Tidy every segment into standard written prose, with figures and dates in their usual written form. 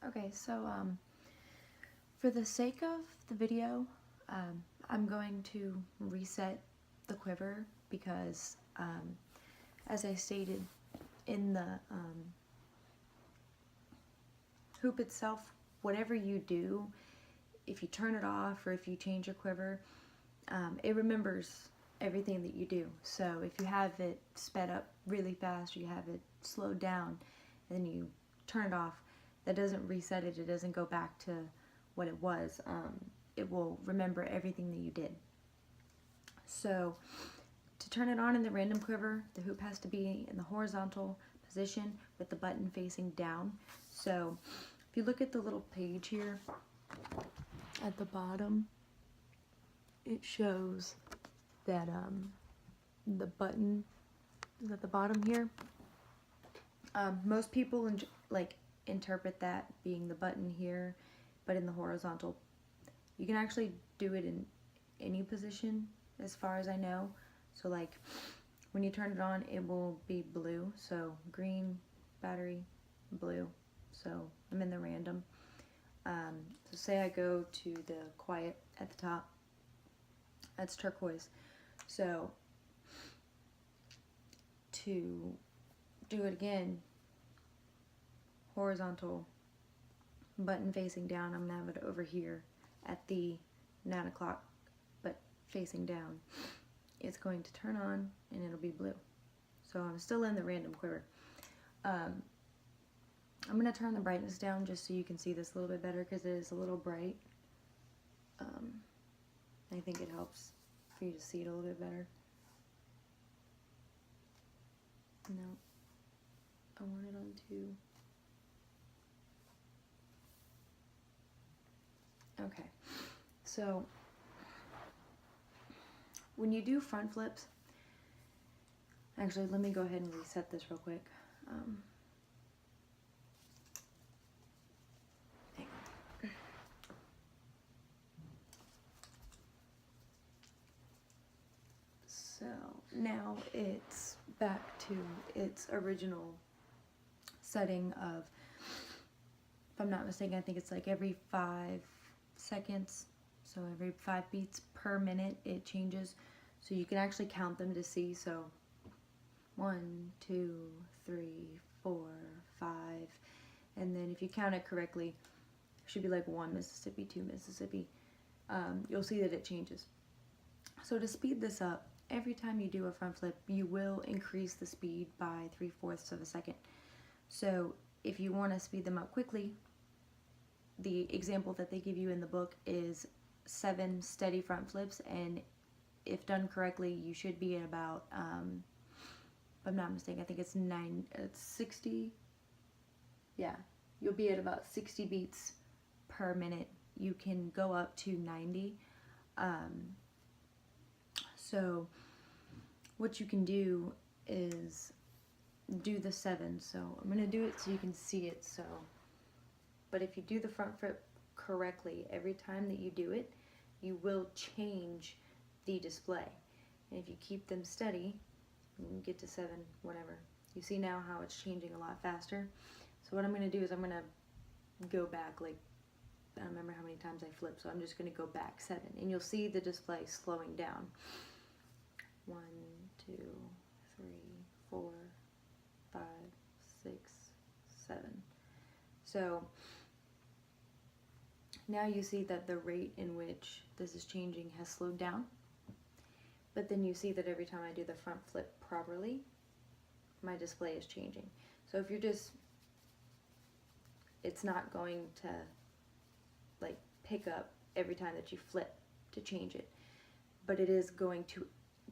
Okay, so for the sake of the video, I'm going to reset the quiver because, as I stated in the hoop itself, whatever you do, if you turn it off or if you change your quiver, it remembers everything that you do. So if you have it sped up really fast or you have it slowed down and then you turn it off, that doesn't reset it. It doesn't go back to what it was. It will remember everything that you did. So to turn it on in the random quiver, the hoop has to be in the horizontal position with the button facing down. So if you look at the little page here at the bottom, it shows that the button is at the bottom here. Most people interpret that being the button here, but in the horizontal. You can actually do it in any position as far as I know. So like when you turn it on, it will be blue. So green, battery, blue. So I'm in the random. So say I go to the quiet at the top. That's turquoise. So to do it again, horizontal, button facing down, I'm gonna have it over here at the 9 o'clock, but facing down. It's going to turn on and it'll be blue. So I'm still in the random quiver. I'm gonna turn the brightness down just so you can see this a little bit better because it is a little bright. I think it helps for you to see it a little bit better. No, I want it on 2. Okay, so when you do front flips, actually let me go ahead and reset this real quick. So now it's back to its original setting of, if I'm not mistaken, I think it's like every 5 seconds. So every 5 beats per minute it changes. So you can actually count them to see. So 1, 2, 3, 4, 5. And then if you count it correctly, it should be like 1 Mississippi, 2 Mississippi. You'll see that it changes. So to speed this up, every time you do a front flip, you will increase the speed by 3/4 of a second. So if you want to speed them up quickly, the example that they give you in the book is 7 steady front flips, and if done correctly, you should be at about, if I'm not mistaken, I think it's 60. Yeah, you'll be at about 60 beats per minute. You can go up to 90. So what you can do is do the 7. So I'm going to do it so you can see it. So, but if you do the front flip correctly, every time that you do it, you will change the display. And if you keep them steady, you can get to 7, whatever. You see now how it's changing a lot faster. So what I'm going to do is I'm going to go back, like, I don't remember how many times I flipped, so I'm just going to go back 7. And you'll see the display slowing down. 1, 2, 3, 4, 5, 6, 7. So now you see that the rate in which this is changing has slowed down. But then you see that every time I do the front flip properly, my display is changing. So if you're just, it's not going to like pick up every time that you flip to change it, but it is going to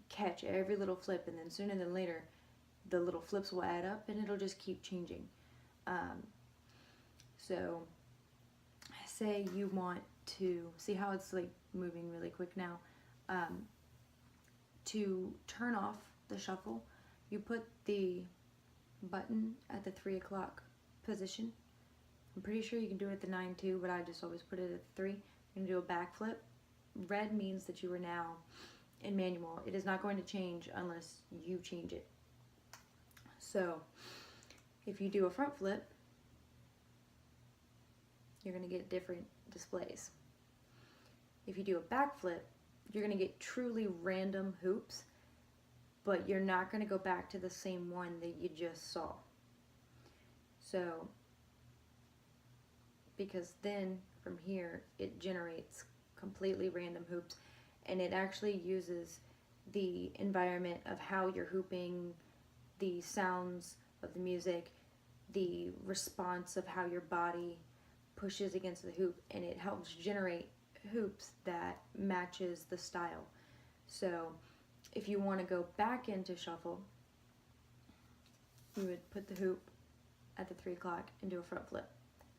catch every little flip, and then sooner than later the little flips will add up and it'll just keep changing. So say you want to see how it's like moving really quick now. To turn off the shuffle, you put the button at the 3 o'clock position. I'm pretty sure you can do it at the 9 too, but I just always put it at 3. You're going to do a backflip. Red means that you are now in manual. It is not going to change unless you change it. So if you do a front flip, you're going to get different displays. If you do a backflip, you're going to get truly random hoops, but you're not going to go back to the same one that you just saw. So, because then from here it generates completely random hoops, and it actually uses the environment of how you're hooping, the sounds of the music, the response of how your body pushes against the hoop, and it helps generate hoops that matches the style. So if you want to go back into shuffle, you would put the hoop at the 3 o'clock and do a front flip.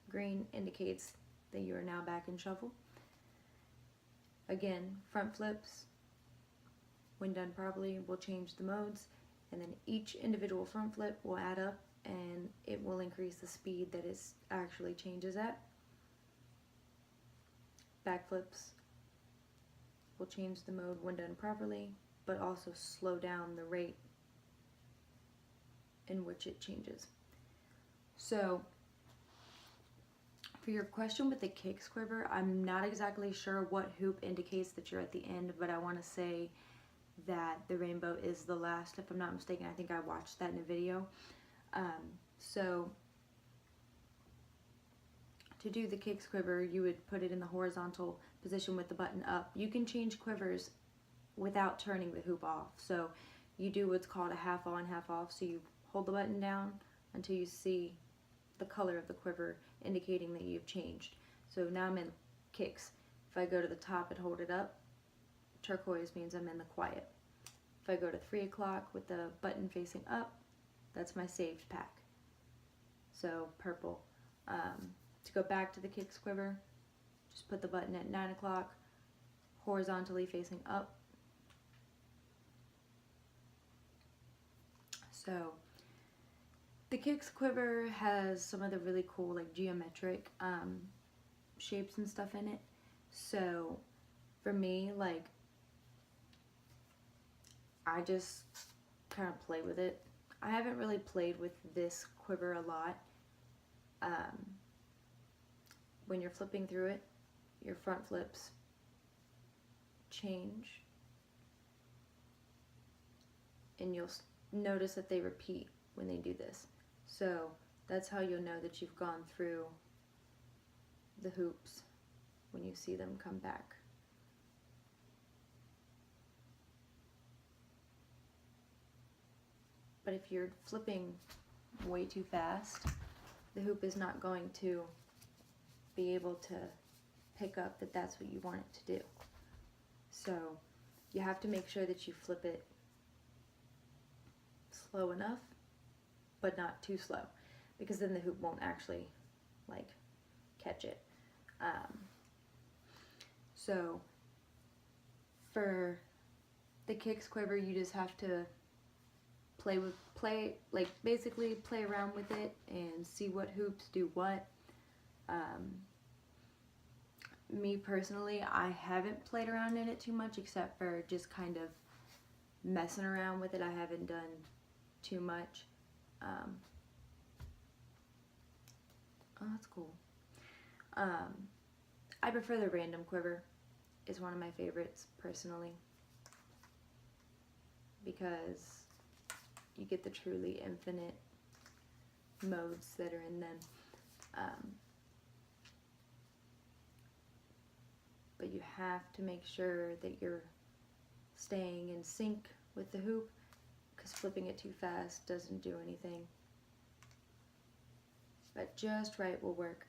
Green indicates that you are now back in shuffle. Again, front flips, when done properly, will change the modes, and then each individual front flip will add up and it will increase the speed that it actually changes at. Backflips will change the mode when done properly, but also slow down the rate in which it changes. So, for your question with the kicks quiver, I'm not exactly sure what hoop indicates that you're at the end, but I want to say that the rainbow is the last, if I'm not mistaken. I think I watched that in a video. So to do the kicks quiver, you would put it in the horizontal position with the button up. You can change quivers without turning the hoop off. So you do what's called a half on, half off. So you hold the button down until you see the color of the quiver indicating that you've changed. So now I'm in kicks. If I go to the top and hold it up, turquoise means I'm in the quiet. If I go to 3 o'clock with the button facing up, that's my saved pack. So purple. To go back to the kicks quiver, just put the button at 9 o'clock, horizontally facing up. So the kicks quiver has some of the really cool like geometric shapes and stuff in it. So for me, like, I just kind of play with it. I haven't really played with this quiver a lot. When you're flipping through it, your front flips change, and you'll notice that they repeat when they do this. So that's how you'll know that you've gone through the hoops when you see them come back. But if you're flipping way too fast, the hoop is not going to be able to pick up that that's what you want it to do. So you have to make sure that you flip it slow enough, but not too slow, because then the hoop won't actually like catch it. So for the kicks quiver, you just have to basically play around with it and see what hoops do what. Me personally, I haven't played around in it too much, except for just kind of messing around with it. I haven't done too much. Oh, that's cool. I prefer the random quiver. It's one of my favorites personally, because you get the truly infinite modes that are in them. But you have to make sure that you're staying in sync with the hoop, because flipping it too fast doesn't do anything. But just right will work.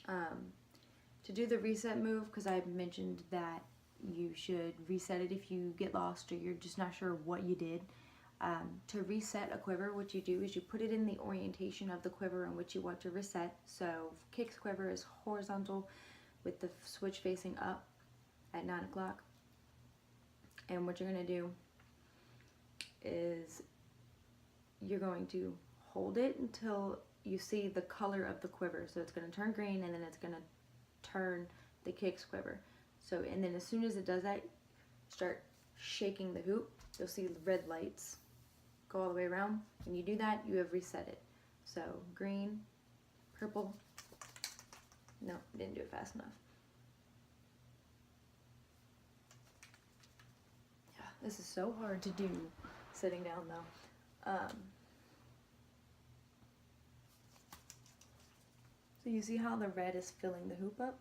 To do the reset move, because I mentioned that you should reset it if you get lost or you're just not sure what you did. To reset a quiver, what you do is you put it in the orientation of the quiver in which you want to reset. So kicks quiver is horizontal with the switch facing up at 9 o'clock. And what you're going to do is you're going to hold it until you see the color of the quiver. So it's going to turn green, and then it's going to turn the kicks quiver. So, and then as soon as it does that, start shaking the hoop. You'll see red lights go all the way around. When you do that, you have reset it. So green, purple, No, didn't do it fast enough. Yeah, this is so hard to do sitting down though. So you see how the red is filling the hoop up?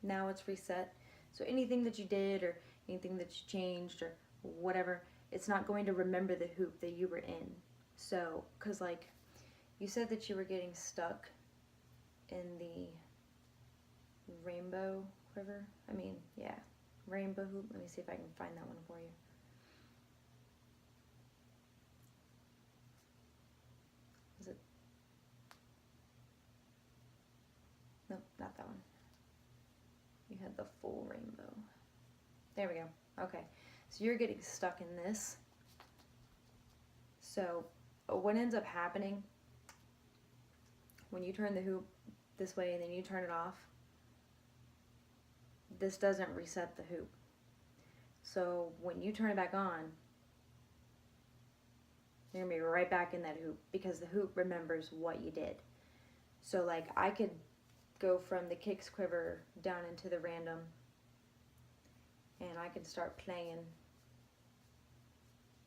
Now it's reset. So anything that you did or anything that you changed or whatever, it's not going to remember the hoop that you were in. So, because like you said that you were getting stuck in the rainbow quiver. I mean, yeah, rainbow hoop. Let me see if I can find that one for you. Is it? Nope, not that one. You had the full rainbow. There we go. Okay, so you're getting stuck in this. So what ends up happening when you turn the hoop this way and then you turn it off, this doesn't reset the hoop. So when you turn it back on, you're gonna be right back in that hoop because the hoop remembers what you did. So like I could go from the kicks quiver down into the random and I could start playing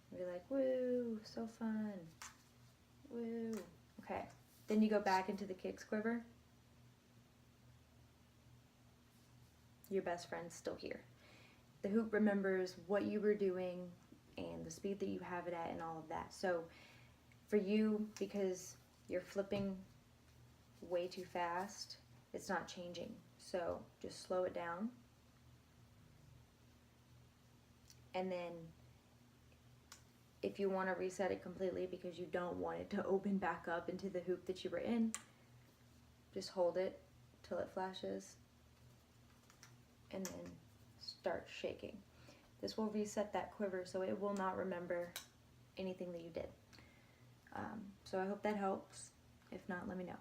and be like, woo, so fun, woo. Okay, then you go back into the kicks quiver. Your best friend's still here. The hoop remembers what you were doing and the speed that you have it at and all of that. So for you, because you're flipping way too fast, it's not changing. So just slow it down. And then if you want to reset it completely because you don't want it to open back up into the hoop that you were in, just hold it till it flashes and then start shaking. This will reset that quiver so it will not remember anything that you did. So I hope that helps. If not, let me know.